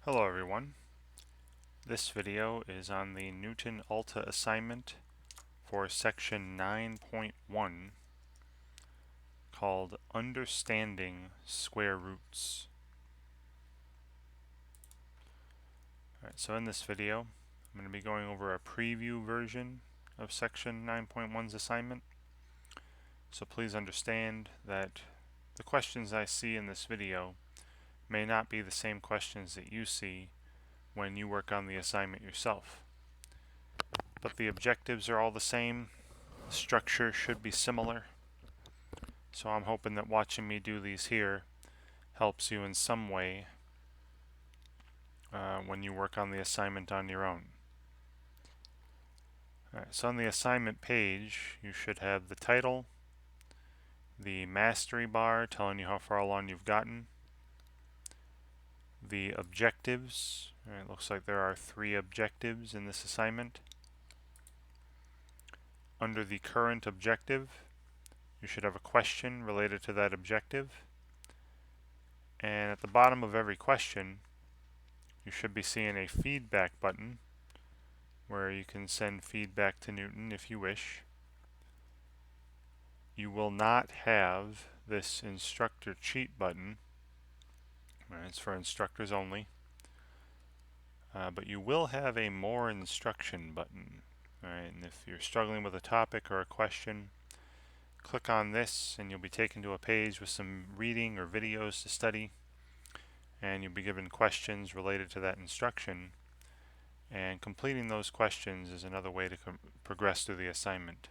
Hello everyone. This video is on the Knewton Alta assignment for section 9.1 called Understanding Square Roots. Alright, so in this video I'm going to be going over a preview version of section 9.1's assignment. So please understand that the questions I see in this video may not be the same questions that you see when you work on the assignment yourself. But the objectives are all the same, the structure should be similar, so I'm hoping that watching me do these here helps you in some way when you work on the assignment on your own. Alright, so on the assignment page you should have the title, the mastery bar telling you how far along you've gotten, the objectives. It looks like there are 3 objectives in this assignment. Under the current objective, you should have a question related to that objective. And at the bottom of every question, you should be seeing a feedback button where you can send feedback to Knewton if you wish. You will not have this instructor cheat button. It's for instructors only. But you will have a more instruction button. And if you're struggling with a topic or a question, click on this and you'll be taken to a page with some reading or videos to study, and you'll be given questions related to that instruction, and completing those questions is another way to progress through the assignment.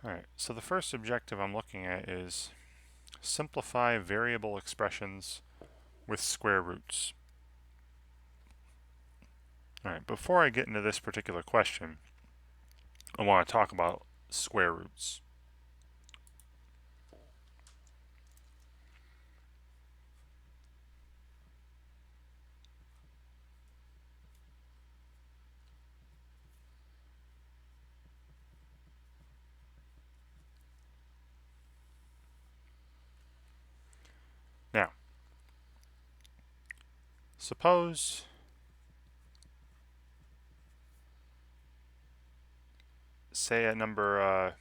Alright, so the first objective I'm looking at is simplify variable expressions with square roots. Alright, before I get into this particular question, I want to talk about square roots. Now, suppose say a number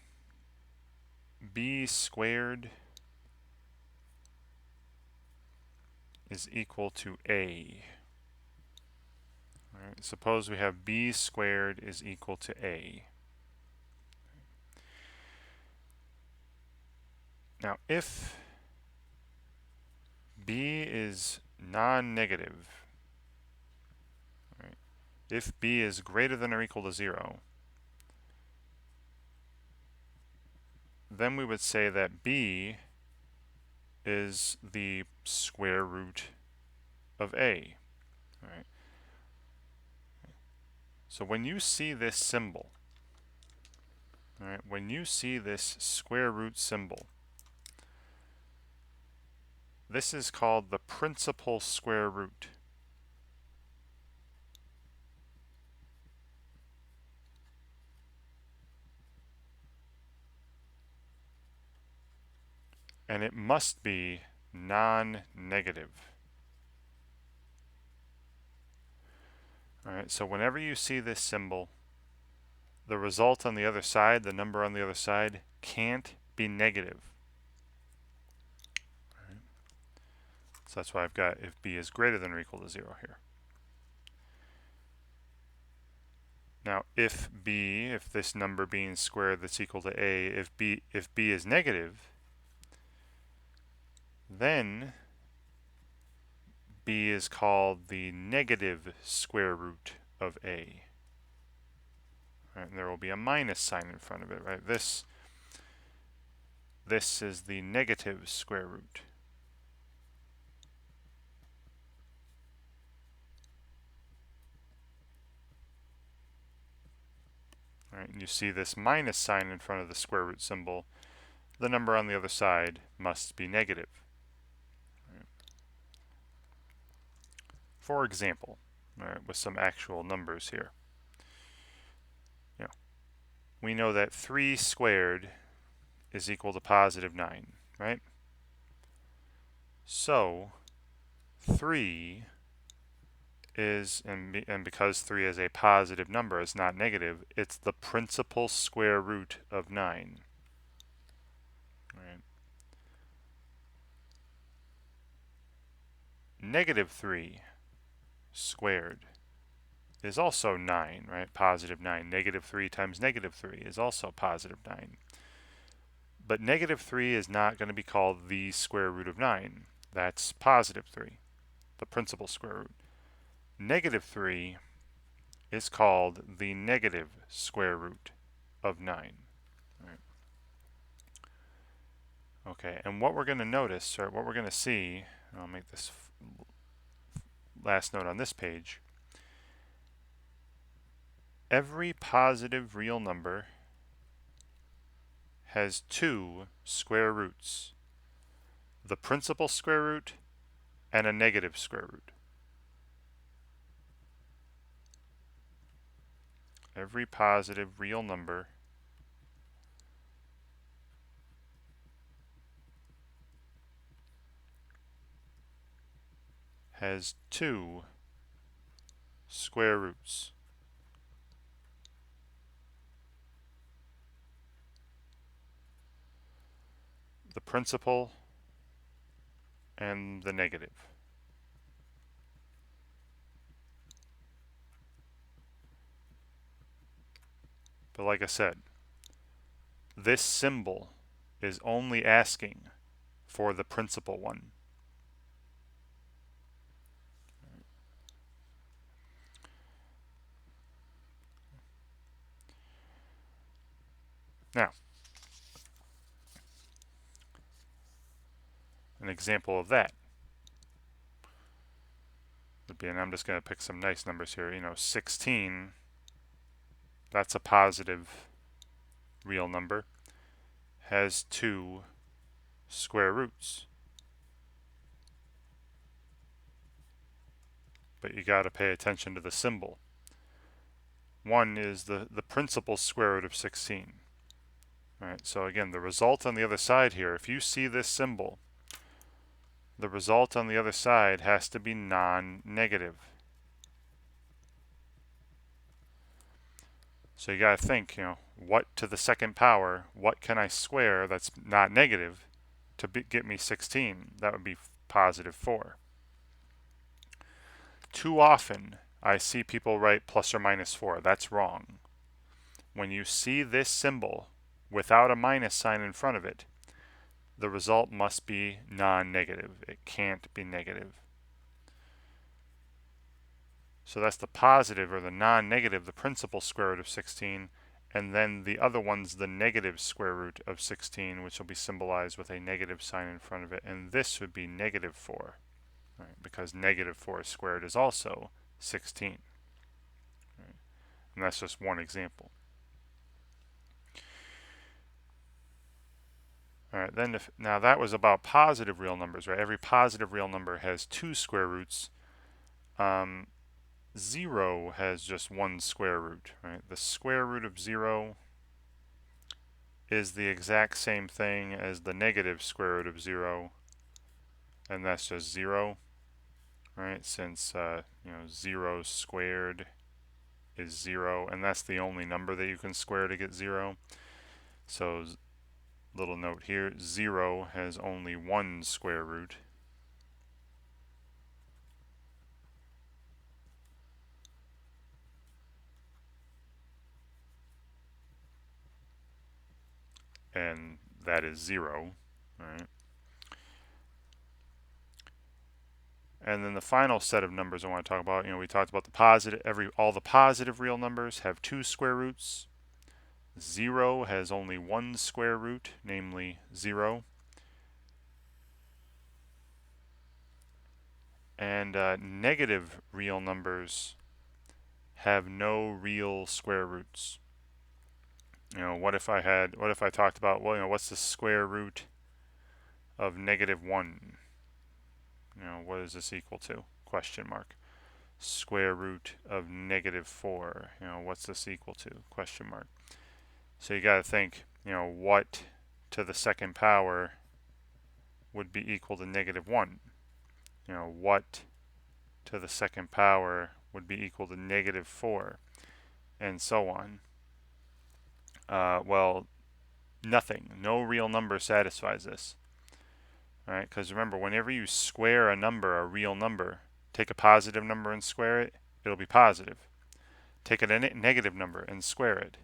b squared is equal to a. Right, suppose we have b squared is equal to a. Now, if b is non-negative, right, if b is greater than or equal to 0, then we would say that b is the square root of a. Right? So when you see this symbol, right, when you see this square root symbol, this is called the principal square root. And it must be non-negative. Alright, so whenever you see this symbol, the result on the other side, the number on the other side, can't be negative. Right. So that's why I've got if b is greater than or equal to 0 here. Now, if this number being squared that's equal to a, if b is negative, then b is called the negative square root of a. Right, and there will be a minus sign in front of it, right? This is the negative square root. Right, and you see this minus sign in front of the square root symbol. The number on the other side must be negative. Right. For example, right, with some actual numbers here. We know that 3 squared is equal to positive 9, right? So, 3 is, and because 3 is a positive number, it's not negative, it's the principal square root of 9. Right. Negative 3 squared is also 9, right? Positive 9. Negative 3 times negative 3 is also positive 9. But negative 3 is not going to be called the square root of 9. That's positive 3, the principal square root. Negative 3 is called the negative square root of 9. Right. Okay, and what we're going to notice, or what we're going to see, and I'll make this last note on this page, every positive real number has two square roots, the principal square root and a negative square root. Every positive real number has two square roots. The principal and the negative. But like I said, this symbol is only asking for the principal one. Now, an example of that would be, and I'm just going to pick some nice numbers here, 16, that's a positive real number, has two square roots. But you got to pay attention to the symbol. One is the principal square root of 16. All right, so again, the result on the other side here, if you see this symbol, the result on the other side has to be non-negative. So you got to think, what to the second power, what can I square that's not negative to get me 16? That would be positive 4. Too often, I see people write plus or minus 4. That's wrong. When you see this symbol without a minus sign in front of it, the result must be non-negative. It can't be negative. So that's the positive or the non-negative, the principal square root of 16, and then the other one's the negative square root of 16, which will be symbolized with a negative sign in front of it, and this would be negative 4, right? Because negative 4 squared is also 16. Right? And that's just one example. All right, then now that was about positive real numbers, right? Every positive real number has two square roots. 0 has just one square root, right? The square root of 0 is the exact same thing as the negative square root of 0, and that's just 0, right? Since 0 squared is 0, and that's the only number that you can square to get 0. So little note here, 0 has only one square root. And that is 0, right? And then the final set of numbers I want to talk about, we talked about the positive, all the positive real numbers have two square roots. 0 has only one square root, namely 0. And negative real numbers have no real square roots. What if I talked about, what's the square root of negative 1? What is this equal to? Question mark. Square root of negative 4. What's this equal to? Question mark. So you got to think, what to the second power would be equal to negative 1? what to the second power would be equal to negative 4, and so on. Well, nothing. No real number satisfies this. All right, because remember, whenever you square a number, a real number, take a positive number and square it, it'll be positive. Take a negative number and square it,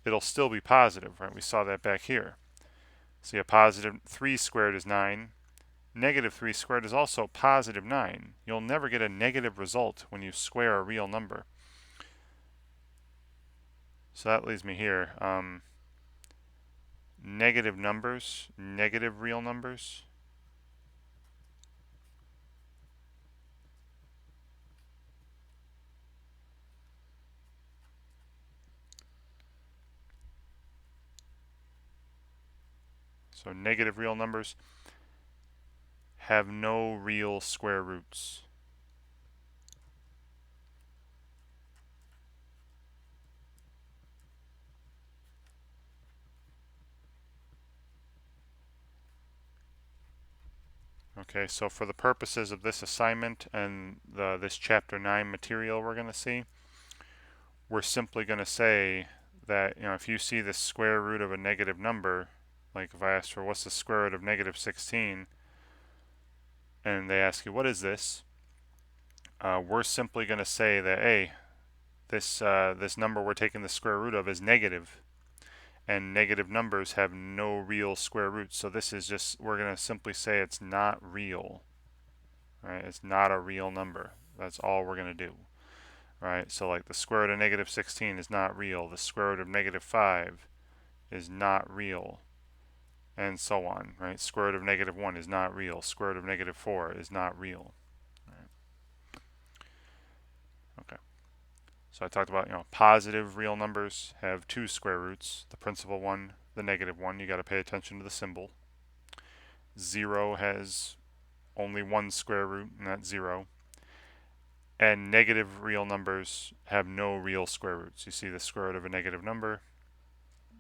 it'll still be positive, right? We saw that back here. See, a positive 3 squared is 9. Negative 3 squared is also positive 9. You'll never get a negative result when you square a real number. So that leaves me here. Negative numbers, negative real numbers. So negative real numbers have no real square roots. Okay, so for the purposes of this assignment and this chapter 9 material we're going to see, we're simply going to say that, if you see the square root of a negative number, like if I ask for what's the square root of negative 16, and they ask you what is this, we're simply going to say that, hey, this number we're taking the square root of is negative, and negative numbers have no real square roots. So this is just, we're going to simply say it's not real, right? It's not a real number. That's all we're going to do, right? So like the square root of negative 16 is not real. The square root of negative 5 is not real, and so on, right? Square root of negative 1 is not real. Square root of negative 4 is not real. Right? Okay. So I talked about, positive real numbers have 2 square roots. The principal one, the negative one, you got to pay attention to the symbol. 0 has only 1 square root, and that's 0. And negative real numbers have no real square roots. You see the square root of a negative number,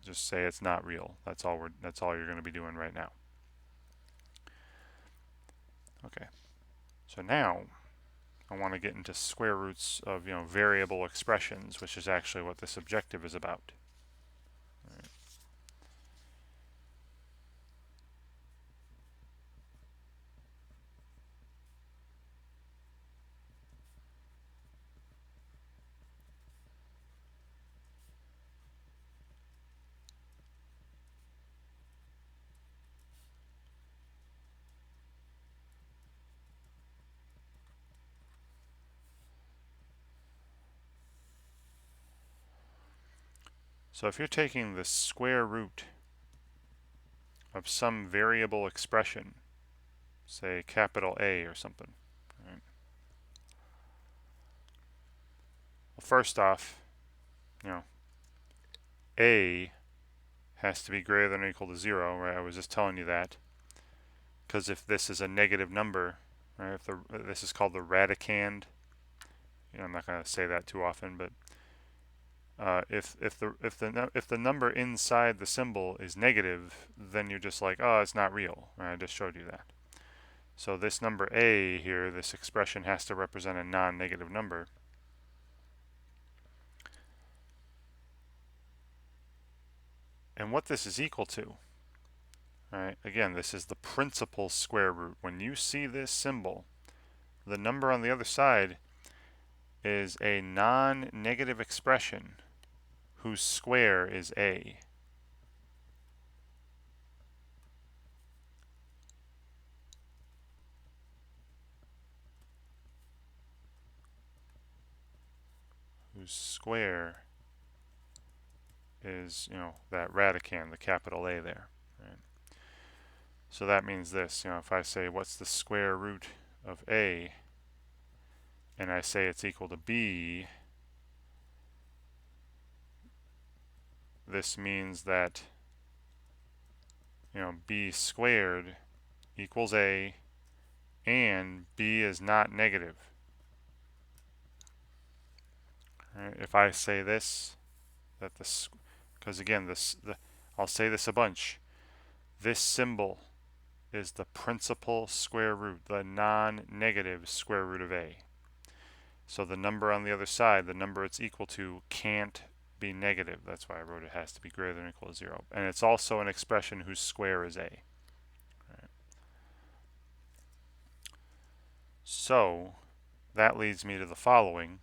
just say it's not real. That's all you're going to be doing right now. Okay. So now I want to get into square roots of, variable expressions, which is actually what this objective is about. Right. So if you're taking the square root of some variable expression, say capital A or something, right? Well, first off, A has to be greater than or equal to 0, right? I was just telling you that. Because if this is a negative number, right, this is called the radicand. I'm not going to say that too often, but if the number inside the symbol is negative, then you're just like, oh, it's not real. Right? I just showed you that. So this number A here, this expression has to represent a non-negative number. And what this is equal to, right? Again, this is the principal square root. When you see this symbol, the number on the other side is a non-negative expression whose square is A. Whose square is, that radicand, the capital A there. Right? So that means this, if I say what's the square root of A, and I say it's equal to B, this means that, B squared equals A, and B is not negative. Right? If I say this, that this, because again, I'll say this a bunch. This symbol is the principal square root, the non-negative square root of a. So the number on the other side, the number it's equal to, can't be negative. That's why I wrote it has to be greater than or equal to 0. And it's also an expression whose square is a. Right. So that leads me to the following.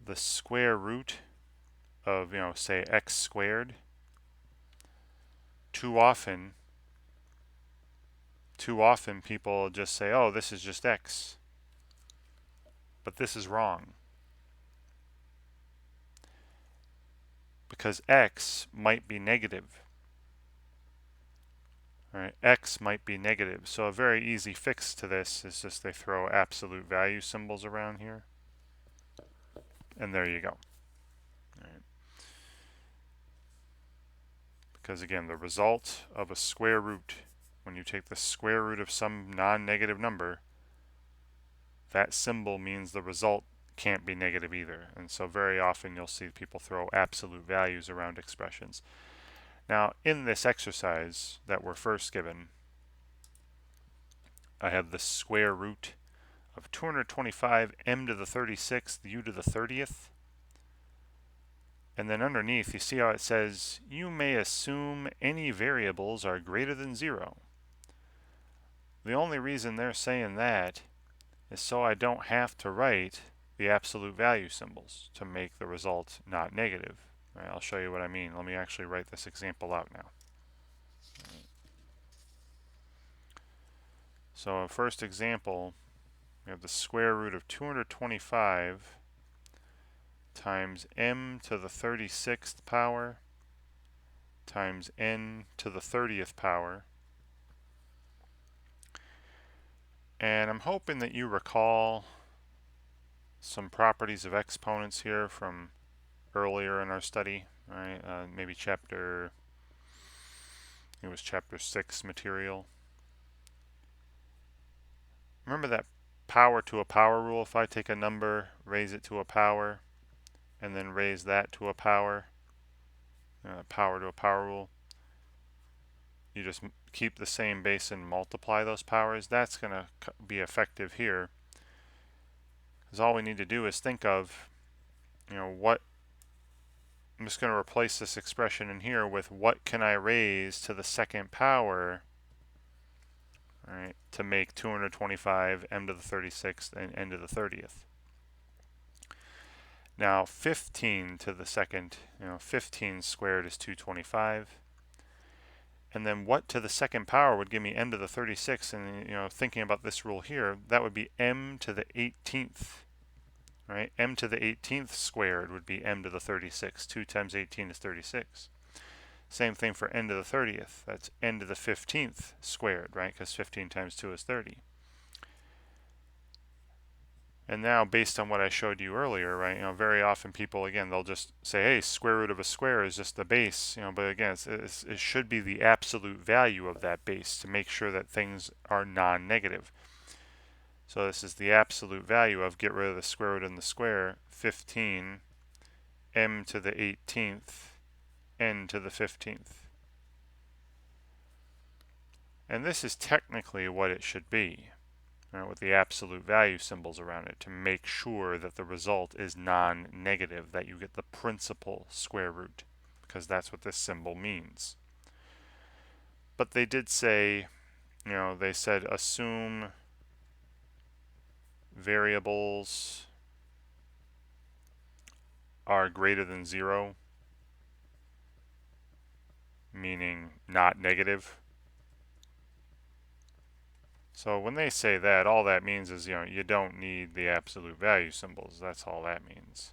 The square root of, say x squared, too often people just say, oh, this is just x. But this is wrong. Because x might be negative. Right? X might be negative. So a very easy fix to this is just they throw absolute value symbols around here. And there you go. Right. Because again, the result of a square root, when you take the square root of some non-negative number, that symbol means the result can't be negative either. And so very often you'll see people throw absolute values around expressions. Now, in this exercise that we're first given, I have the square root of 225 m to the 36th u to the 30th. And then underneath, you see how it says, you may assume any variables are greater than 0. The only reason they're saying that is so I don't have to write the absolute value symbols to make the result not negative. All right, I'll show you what I mean. Let me actually write this example out now. So first example, we have the square root of 225 times m to the 36th power times n to the 30th power. And I'm hoping that you recall some properties of exponents here from earlier in our study, right? Maybe chapter 6 material. Remember that power to a power rule? If I take a number, raise it to a power, and then raise that to a power, power to a power rule, you just keep the same base and multiply those powers. That's going to be effective here. Because all we need to do is think of, what, I'm just going to replace this expression in here with what can I raise to the second power, right, to make 225 m to the 36th and n to the 30th. Now 15 to the second, 15 squared is 225. And then what to the second power would give me m to the 36th, and thinking about this rule here, that would be m to the 18th, right? M to the 18th squared would be m to the 36th. 2 times 18 is 36. Same thing for n to the 30th. That's n to the 15th squared, right? Because 15 times 2 is 30. And now, based on what I showed you earlier, right, very often people, again, they'll just say, hey, square root of a square is just the base, but again, it should be the absolute value of that base to make sure that things are non-negative. So this is the absolute value of, get rid of the square root in the square, 15 m to the 18th, n to the 15th. And this is technically what it should be. Right, with the absolute value symbols around it to make sure that the result is non-negative, that you get the principal square root, because that's what this symbol means. But they did say, they said assume variables are greater than 0, meaning not negative. So when they say that, all that means is, you don't need the absolute value symbols. That's all that means.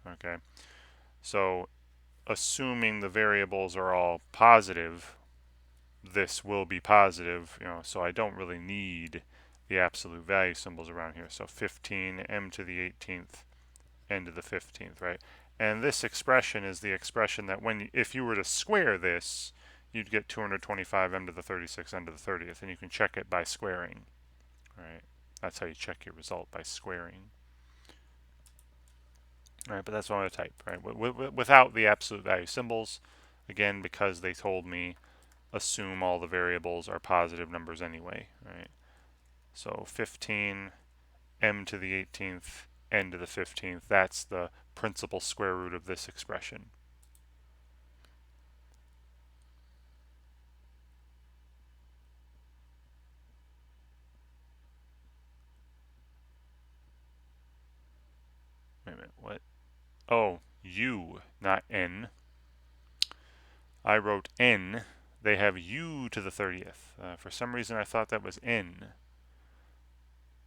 Okay. So assuming the variables are all positive, this will be positive, so I don't really need the absolute value symbols around here. So 15 m to the 18th, n to the 15th, right? And this expression is the expression that if you were to square this, you'd get 225 m to the 36th, n to the 30th, and you can check it by squaring, right? That's how you check your result, by squaring. All right, but that's what I'm going to type, right? Without the absolute value symbols, again, because they told me assume all the variables are positive numbers anyway, right? So 15 m to the 18th, n to the 15th, that's the principal square root of this expression. Wait a minute, what? Oh, u, not n. I wrote n. They have u to the 30th. For some reason, I thought that was n.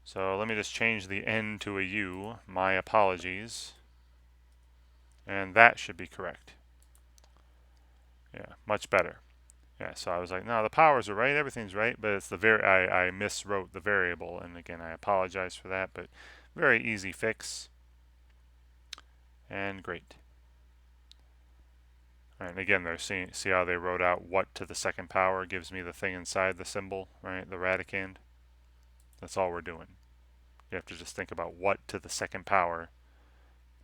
So let me just change the n to a u. My apologies. And that should be correct. Yeah, much better. Yeah, so I was like, no, the powers are right, everything's right, but it's I miswrote the variable, and again, I apologize for that, but very easy fix, and great. All right, and again, see how they wrote out what to the second power gives me the thing inside the symbol, right, the radicand. That's all we're doing. You have to just think about what to the second power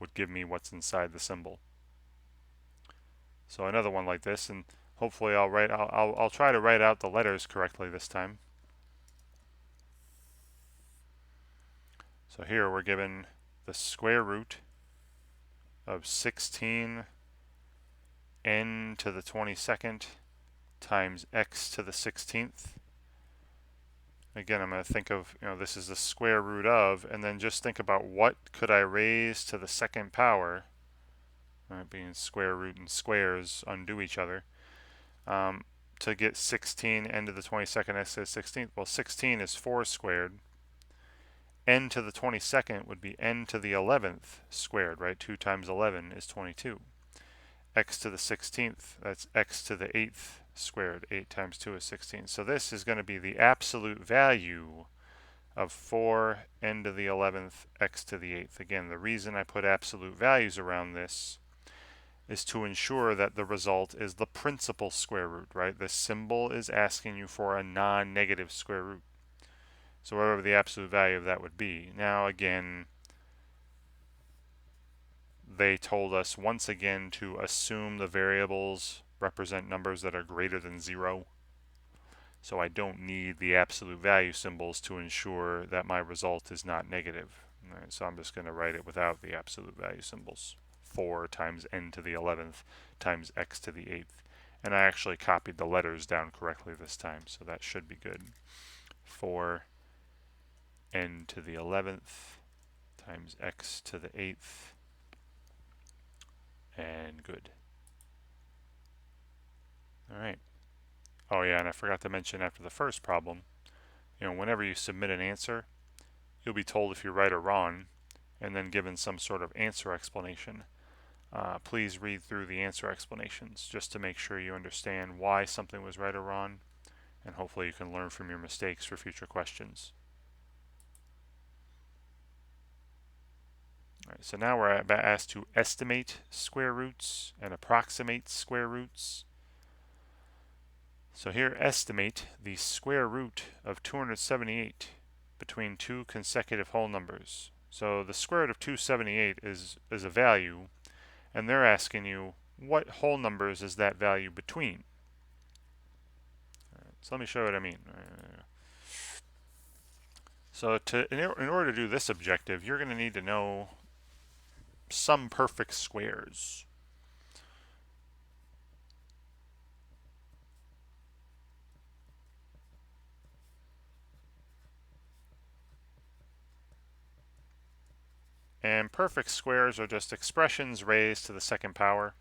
would give me what's inside the symbol. So another one like this, and hopefully I'll try to write out the letters correctly this time. So here we're given the square root of 16 n to the 22nd times x to the 16th. Again, I'm going to think of, this is the square root of, and then just think about what could I raise to the second power, being square root and squares undo each other, to get 16 n to the 22nd x to the 16th. Well, 16 is 4 squared. N to the 22nd would be n to the 11th squared, right? 2 times 11 is 22. X to the 16th, that's x to the 8th squared. 8 times 2 is 16. So this is going to be the absolute value of 4 n to the 11th x to the 8th. Again, the reason I put absolute values around this is to ensure that the result is the principal square root, right? The symbol is asking you for a non-negative square root. So whatever the absolute value of that would be. Now again, they told us once again to assume the variables represent numbers that are greater than 0. So I don't need the absolute value symbols to ensure that my result is not negative. Right, so I'm just going to write it without the absolute value symbols. 4 times n to the 11th times x to the 8th. And I actually copied the letters down correctly this time, so that should be good. 4 n to the 11th times x to the 8th, and good. All right. Oh yeah, and I forgot to mention after the first problem, whenever you submit an answer, you'll be told if you're right or wrong, and then given some sort of answer explanation. Please read through the answer explanations just to make sure you understand why something was right or wrong, and hopefully you can learn from your mistakes for future questions. All right, so now we're asked to estimate square roots and approximate square roots. So here, estimate the square root of 278 between two consecutive whole numbers. So the square root of 278 is a value, and they're asking you what whole numbers is that value between. So let me show you what I mean. So in order to do this objective, you're going to need to know some perfect squares. And perfect squares are just expressions raised to the second power.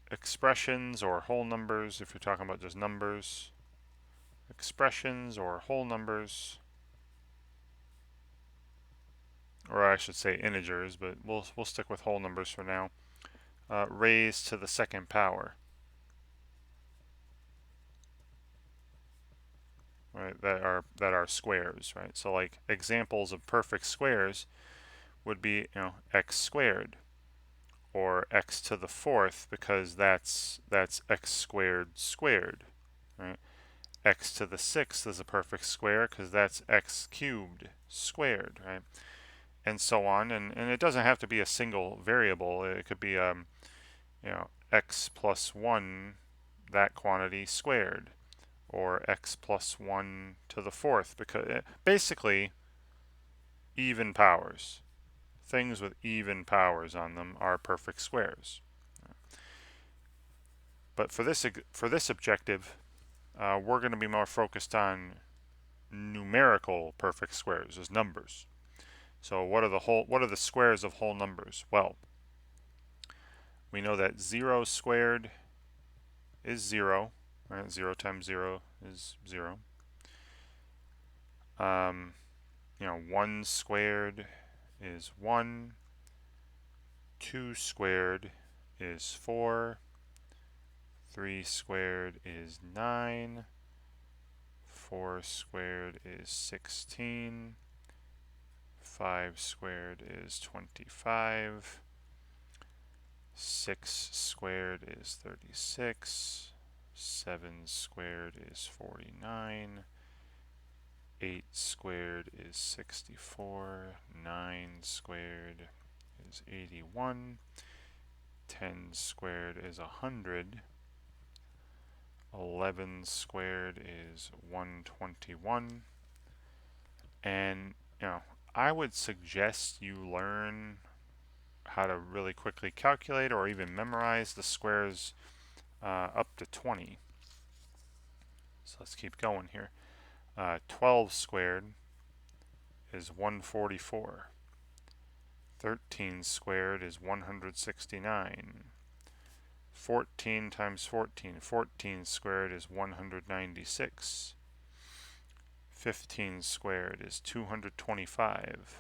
Expressions or whole numbers, if you're talking about just numbers. Expressions or whole numbers, or I should say integers, but we'll stick with whole numbers for now, raised to the second power. Right, that are squares, right? So like examples of perfect squares would be, x squared, or x to the 4th, because that's x squared squared, right? X to the 6th is a perfect square because that's x cubed squared, right? and so on. And it doesn't have to be a single variable. It could be, x plus 1, that quantity squared, or x plus 1 to the fourth, because basically even powers. Things with even powers on them are perfect squares. But for this objective, we're going to be more focused on numerical perfect squares as numbers. So what are the squares of whole numbers? Well, we know that 0 squared is 0. Right? 0 times 0 is 0. 1 squared is 1. 2 squared is 4. 3 squared is 9. 4 squared is 16. 5 squared is 25. 6 squared is 36. 7 squared is 49. 8 squared is 64. 9 squared is 81. 10 squared is 100. 11 squared is 121. And, I would suggest you learn how to really quickly calculate or even memorize the squares up to 20. So let's keep going here. 12 squared is 144. 13 squared is 169. 14 times 14. 14 squared is 196. 15 squared is 225.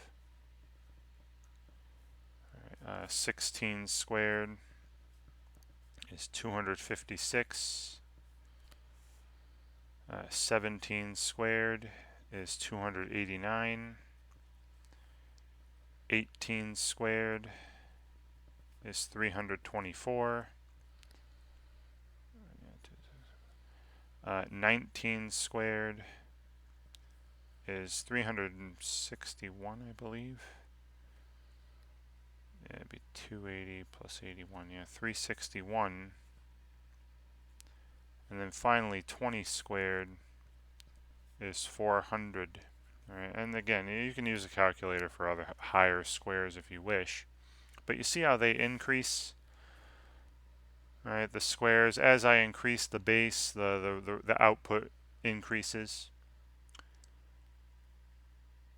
16 squared is 256. 17 squared is 289. 18 squared is 324. 19 squared is 361, I believe. Yeah, it'd be 280 plus 81, 361. And then finally 20 squared is 400. Alright, and again, you can use a calculator for other higher squares if you wish. But you see how they increase? Alright, the squares, as I increase the base, the output increases.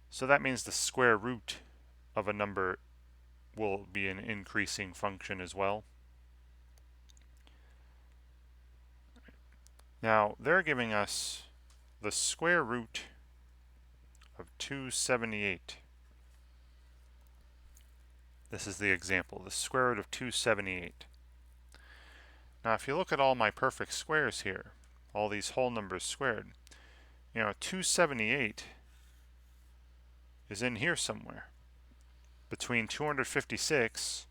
So that means the square root of a number will be an increasing function as well. Now, they're giving us the square root of 278. This is the example, the square root of 278. Now, if you look at all my perfect squares here, all these whole numbers squared, 278 is in here somewhere, between 256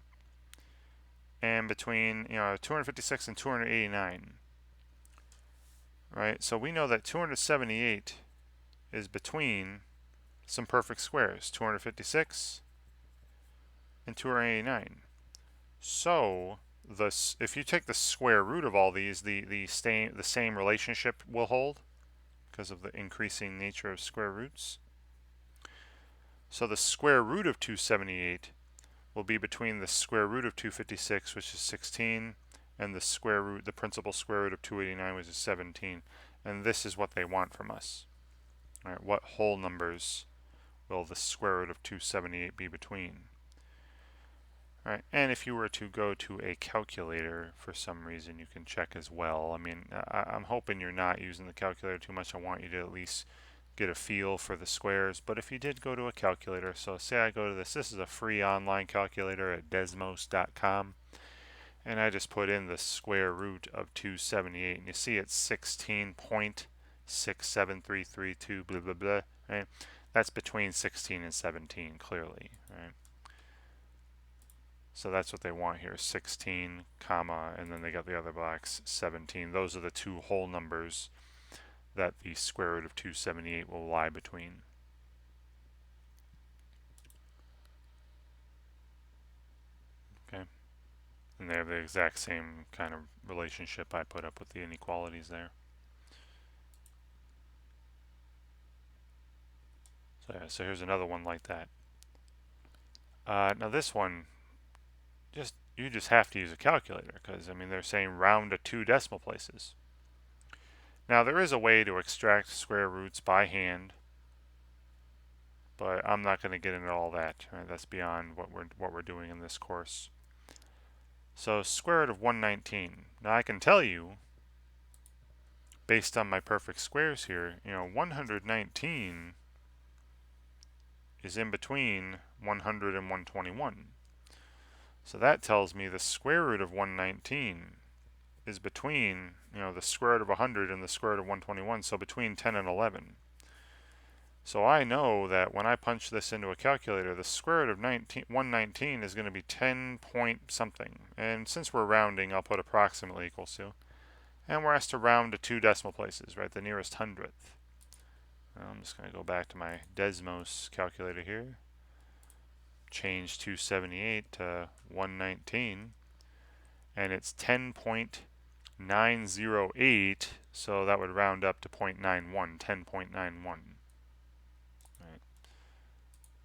and between 256 and 289. Right? So we know that 278 is between some perfect squares, 256 and 289. So if you take the square root of all these, the same relationship will hold because of the increasing nature of square roots. So the square root of 278 will be between the square root of 256, which is 16, and the principal square root of 289, which is 17. And this is what they want from us. All right, what whole numbers will the square root of 278 be between? All right, and if you were to go to a calculator for some reason, you can check as well. I mean, I'm hoping you're not using the calculator too much. I want you to at least get a feel for the squares. But if you did go to a calculator, so say I go to this is a free online calculator at desmos.com, and I just put in the square root of 278, and you see it's 16.67332 blah blah blah, right? That's between 16 and 17 clearly, right? So that's what they want here, 16 comma, and then they got the other blocks, 17. Those are the two whole numbers that the square root of 278 will lie between. Okay, and they have the exact same kind of relationship I put up with the inequalities there. So yeah, so here's another one like that. Now this one, you just have to use a calculator because I mean they're saying round to 2 decimal places. Now there is a way to extract square roots by hand, but I'm not going to get into all that. Right? That's beyond what we're doing in this course. So square root of 119. Now I can tell you, based on my perfect squares here, 119 is in between 100 and 121. So that tells me the square root of 119 is between, the square root of 100 and the square root of 121, so between 10 and 11. So I know that when I punch this into a calculator, the square root of 119 is going to be 10 point something. And since we're rounding, I'll put approximately equals to. And we're asked to round to 2 decimal places, right? The nearest hundredth. I'm just going to go back to my Desmos calculator here. Change 278 to 119. And it's 10.908, so that would round up to 0.91, 10.91. Right.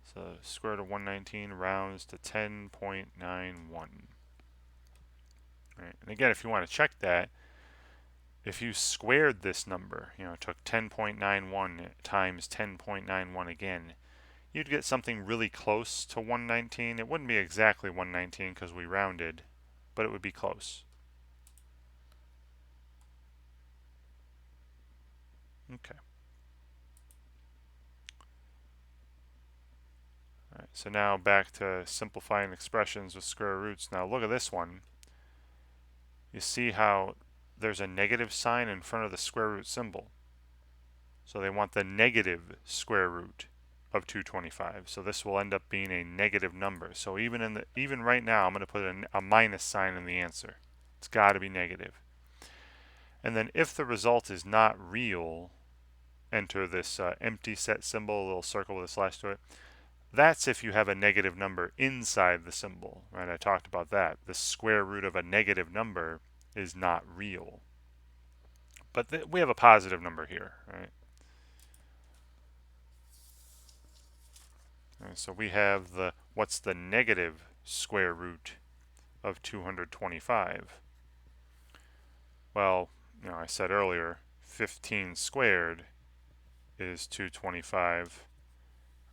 So square root of 119 rounds to 10.91. Right. And again, if you want to check that, if you squared this number, took 10.91 times 10.91 again, you'd get something really close to 119. It wouldn't be exactly 119 because we rounded, but it would be close. Okay. All right, so now back to simplifying expressions with square roots. Now look at this one. You see how there's a negative sign in front of the square root symbol. So they want the negative square root of 225. So this will end up being a negative number. So even right now, I'm going to put a minus sign in the answer. It's got to be negative. And then if the result is not real, enter this empty set symbol, a little circle with a slash to it. That's if you have a negative number inside the symbol, right? I talked about that. The square root of a negative number is not real. But we have a positive number here, right? So we have what's the negative square root of 225? Well, I said earlier, 15 squared is 225.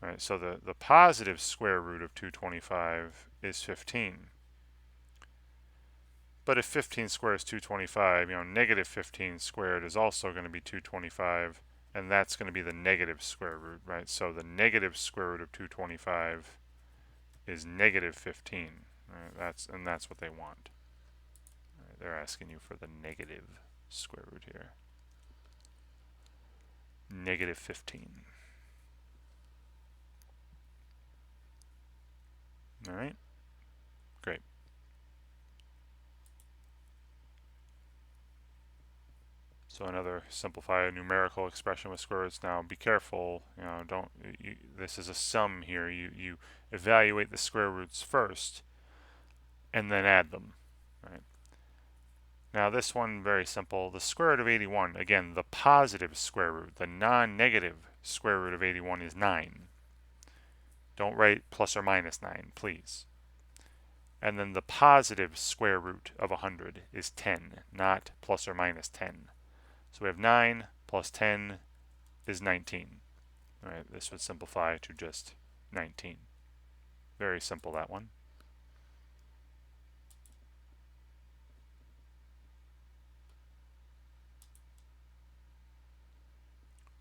Right, so the positive square root of 225 is 15. But if 15 squared is 225, negative 15 squared is also going to be 225, and that's going to be the negative square root, right? So the negative square root of 225 is negative 15. Right? That's what they want. Right, they're asking you for the negative square root here. Negative 15. All right, great. So another simplified numerical expression with square roots. Now be careful, this is a sum here. You evaluate the square roots first and then add them. Right? Now this one, very simple. The square root of 81, again, the positive square root, the non-negative square root of 81 is 9. Don't write plus or minus 9, please. And then the positive square root of 100 is 10, not plus or minus 10. So we have 9 plus 10 is 19. All right, this would simplify to just 19. Very simple, that one.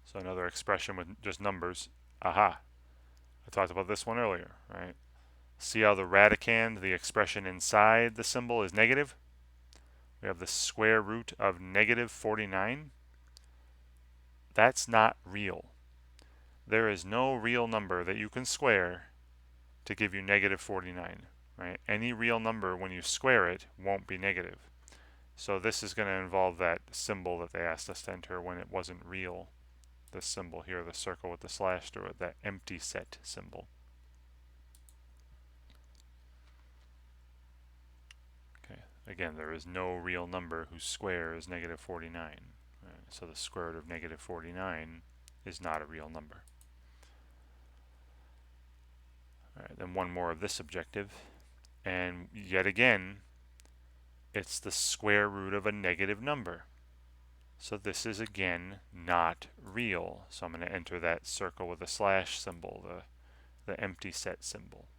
So another expression with just numbers. Aha. I talked about this one earlier, right? See how the radicand, the expression inside the symbol, is negative? We have the square root of negative 49. That's not real. There is no real number that you can square to give you negative 49. Right? Any real number, when you square it, won't be negative. So this is going to involve that symbol that they asked us to enter when it wasn't real. This symbol here, the circle with the slash through it, that empty set symbol. again, there is no real number whose square is negative 49. So the square root of negative 49 is not a real number. All right, then one more of this objective. And yet again, it's the square root of a negative number. So this is again not real. So I'm going to enter that circle with a slash symbol, the empty set symbol.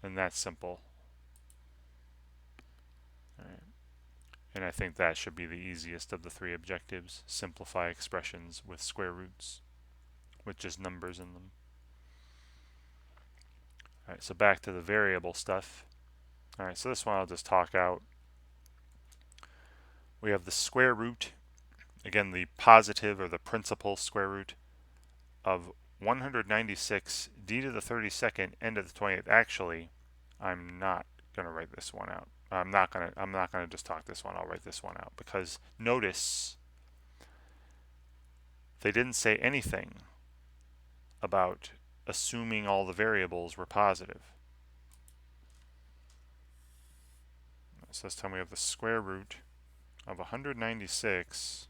And that's simple. All right. And I think that should be the easiest of the three objectives. Simplify expressions with square roots, with just numbers in them. All right, so back to the variable stuff. All right, so this one I'll just talk out. We have the square root, again the positive or the principal square root of 196 d to the 32nd n to the 28th. Actually, I'm not going to write this one out. I'm not going to just talk this one. I'll write this one out because notice they didn't say anything about assuming all the variables were positive. So this time we have the square root of 196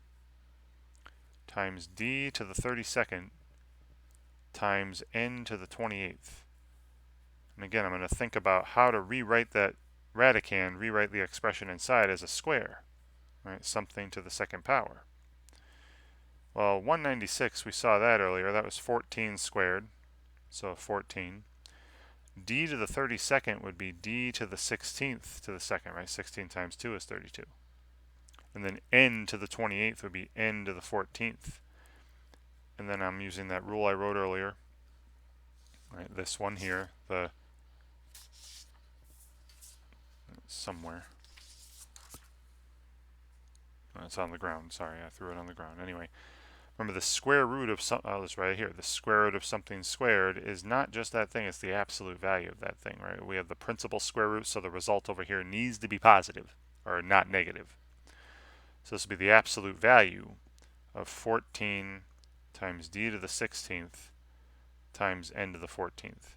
times d to the 32nd times n to the 28th. And again, I'm going to think about how to rewrite that radicand, rewrite the expression inside as a square, right? Something to the second power. Well, 196, we saw that earlier. That was 14 squared, so 14. D to the 32nd would be d to the 16th to the second, right? 16 times 2 is 32. And then n to the 28th would be n to the 14th. And then I'm using that rule I wrote earlier, right? This one here, the somewhere. Oh, it's on the ground. Sorry, I threw it on the ground. Anyway, remember the square root of some. Oh, this right here. The square root of something squared is not just that thing; it's the absolute value of that thing, right? We have the principal square root, so the result over here needs to be positive or not negative. So this would be the absolute value of 14 times d to the 16th times n to the 14th.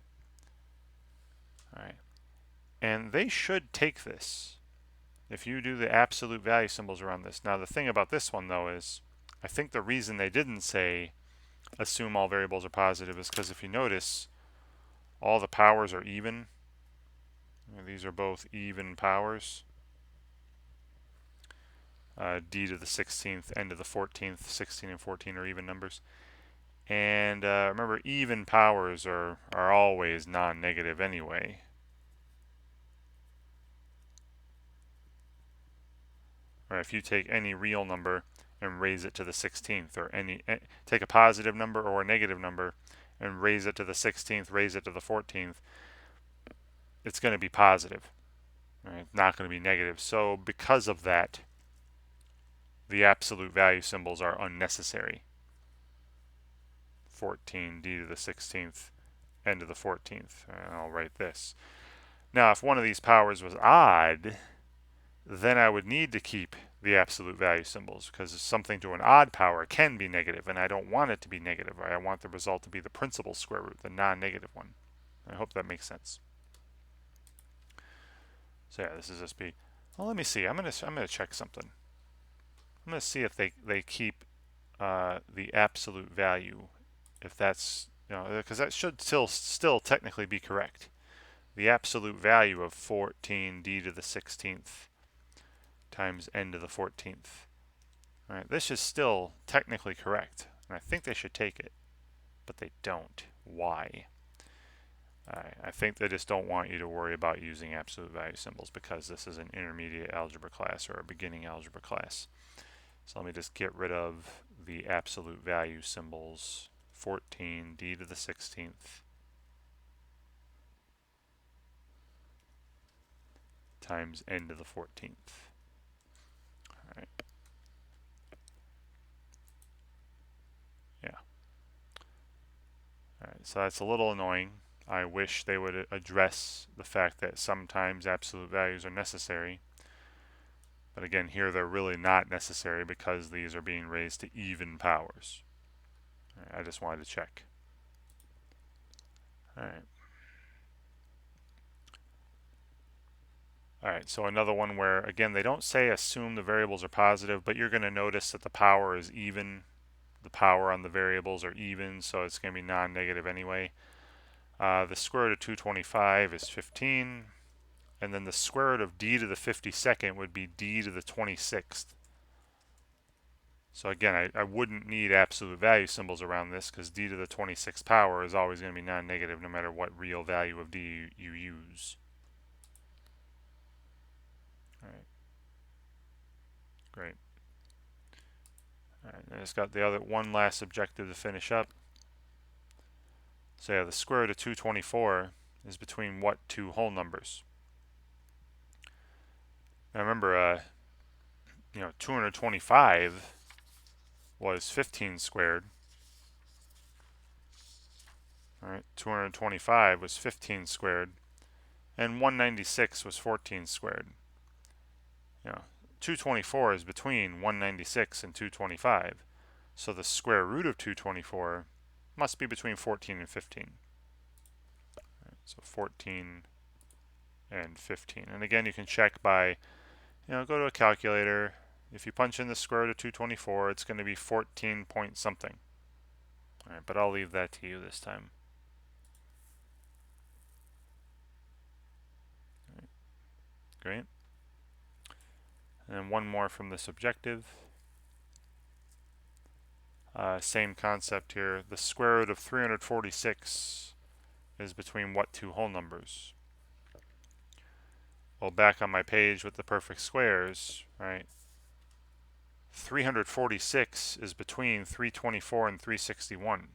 All right, and they should take this if you do the absolute value symbols around this. Now the thing about this one though is, I think the reason they didn't say assume all variables are positive is because if you notice, all the powers are even. These are both even powers. D to the 16th, n to the 14th, 16 and 14 are even numbers. And remember, even powers are always non-negative anyway. Or if you take any real number and raise it to the 16th, or take a positive number or a negative number and raise it to the 16th, raise it to the 14th, it's going to be positive. Right? It's not going to be negative. So because of that, the absolute value symbols are unnecessary. 14 d to the 16th, n to the 14th. And I'll write this. Now, if one of these powers was odd, then I would need to keep the absolute value symbols, because something to an odd power can be negative, and I don't want it to be negative. Right? I want the result to be the principal square root, the non-negative one. I hope that makes sense. So yeah, this is just be. Well, let me see. I'm gonna check something. I'm gonna see if they keep the absolute value, if that's, because that should still technically be correct. The absolute value of 14 d to the 16th times n to the 14th. All right, this is still technically correct, and I think they should take it, but they don't. Why? I think they just don't want you to worry about using absolute value symbols because this is an intermediate algebra class or a beginning algebra class. So let me just get rid of the absolute value symbols. 14 d to the 16th times n to the 14th. All right. Yeah. All right, so that's a little annoying. I wish they would address the fact that sometimes absolute values are necessary. But again, here they're really not necessary because these are being raised to even powers. I just wanted to check. All right. Alright, so another one where, again, they don't say assume the variables are positive, but you're going to notice that the power is even. The power on the variables are even, so it's going to be non-negative anyway. The square root of 225 is 15, and then the square root of d to the 52nd would be d to the 26th. So again, I wouldn't need absolute value symbols around this because d to the 26th power is always going to be non-negative no matter what real value of d you use. All right, great. All right, I just got the other one last objective to finish up. So yeah, the square root of 224 is between what two whole numbers? Now remember, 225 was 15 squared. All right, 225 was 15 squared, and 196 was 14 squared. 224 is between 196 and 225, so the square root of 224 must be between 14 and 15. Right, so 14 and 15. And again, you can check by, go to a calculator. If you punch in the square root of 224, it's going to be 14 point something. All right, but I'll leave that to you this time. All right, great. And then one more from this objective. Same concept here. The square root of 346 is between what two whole numbers? Well, back on my page with the perfect squares, right? 346 is between 324 and 361.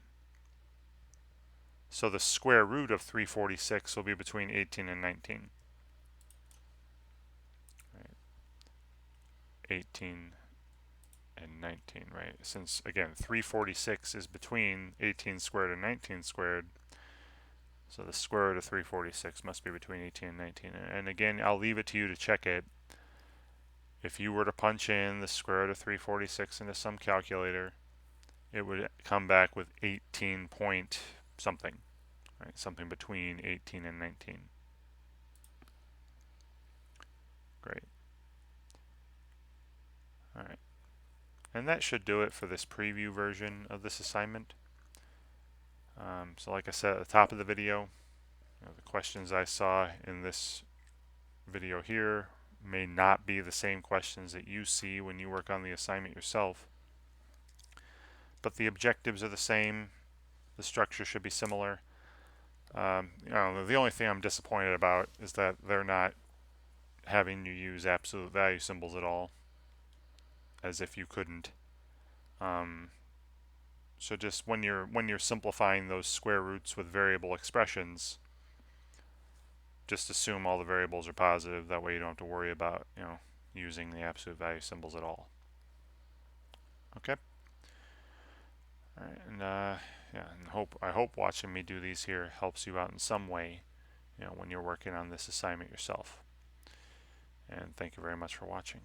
So the square root of 346 will be between 18 and 19. Right. 18 and 19, right? Since, again, 346 is between 18 squared and 19 squared, so the square root of 346 must be between 18 and 19. And again, I'll leave it to you to check it. If you were to punch in the square root of 346 into some calculator, it would come back with 18 point something, right? Something between 18 and 19. Great. All right. And that should do it for this preview version of this assignment. So like I said at the top of the video, the questions I saw in this video here may not be the same questions that you see when you work on the assignment yourself. But the objectives are the same. The structure should be similar. The only thing I'm disappointed about is that they're not having you use absolute value symbols at all, as if you couldn't. So just when you're simplifying those square roots with variable expressions, just assume all the variables are positive. That way you don't have to worry about using the absolute value symbols at all. Okay. All right, and and I hope watching me do these here helps you out in some way, when you're working on this assignment yourself. And thank you very much for watching.